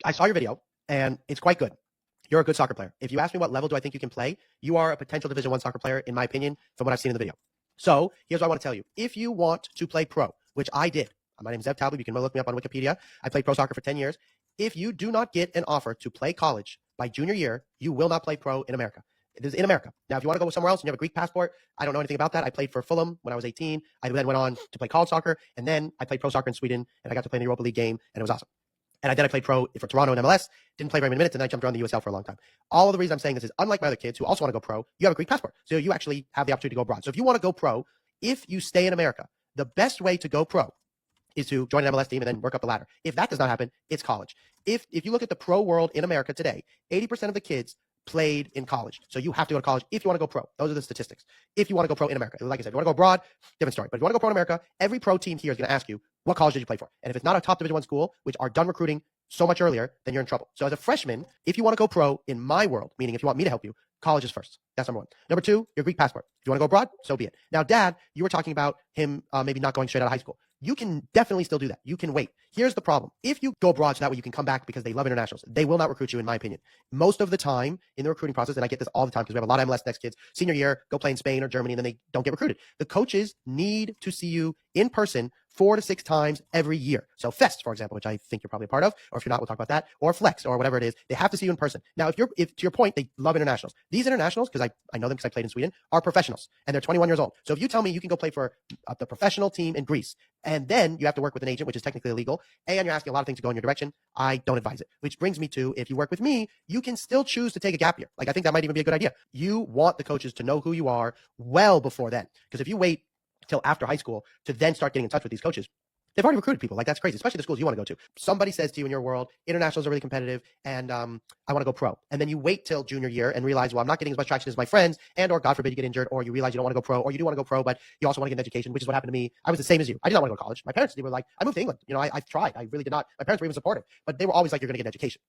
I saw your video, and it's quite good. You're a good soccer player. If you ask me what level do I think you can play, you are a potential Division 1 soccer player, in my opinion, from what I've seen in the video. So here's what I want to tell you. If you want to play pro, which I did, my name is Zev Talbot. You can look me up on Wikipedia. I played pro soccer for 10 years. If you do not get an offer to play college by junior year, you will not play pro in America. It is in America. Now, if you want to go somewhere else and you have a Greek passport, I don't know anything about that. I played for Fulham when I was 18. I then went on to play college soccer, and then I played pro soccer in Sweden, and I got to play in the Europa League game, and it was awesome. And then I played pro for Toronto and MLS. Didn't play very many minutes, and then I jumped around the USL for a long time. All of the reason I'm saying this is, unlike my other kids who also want to go pro, you have a Greek passport. So you actually have the opportunity to go abroad. So if you want to go pro, if you stay in America, the best way to go pro is to join an MLS team and then work up the ladder. If that does not happen, it's college. If you look at the pro world in America today, 80% of the kids played in college. So you have to go to college if you want to go pro. Those are the statistics. If you want to go pro in America. Like I said, if you want to go abroad, different story. But if you want to go pro in America, every pro team here is going to ask you, what college did you play for? And if it's not a top Division 1 school, which are done recruiting so much earlier, then you're in trouble. So as a freshman, if you want to go pro in my world, meaning if you want me to help you, college is first. That's number one. Number two, your Greek passport. If you want to go abroad, so be it. Now, Dad, you were talking about him maybe not going straight out of high school. You can definitely still do that. You can wait. Here's the problem. If you go abroad so that way you can come back because they love internationals, they will not recruit you, in my opinion. Most of the time in the recruiting process, and I get this all the time because we have a lot of MLS next kids, senior year, go play in Spain or Germany, and then they don't get recruited. The coaches need to see you in person 4 to 6 times every year. So Fest, for example, which I think you're probably a part of, or if you're not, we'll talk about that, or Flex, or whatever it is, they have to see you in person. Now, if to your point, they love internationals. These internationals, because I know them because I played in Sweden, are professionals, and they're 21 years old. So if you tell me you can go play for the professional team in Greece, and then you have to work with an agent, which is technically illegal, and you're asking a lot of things to go in your direction, I don't advise it. Which brings me to, if you work with me, you can still choose to take a gap year. Like, I think that might even be a good idea. You want the coaches to know who you are well before then. Because if you wait till after high school to then start getting in touch with these coaches, they've already recruited people. Like, that's crazy, especially the schools you want to go to. Somebody says to you in your world, internationals are really competitive, and I want to go pro. And then you wait till junior year and realize, well, I'm not getting as much traction as my friends, and or God forbid you get injured, or you realize you don't want to go pro, or you do want to go pro, but you also want to get an education, which is what happened to me. I was the same as you. I did not want to go to college. My parents were like, I moved to England. I tried. I really did not. My parents were even supportive, but they were always like, you're going to get an education.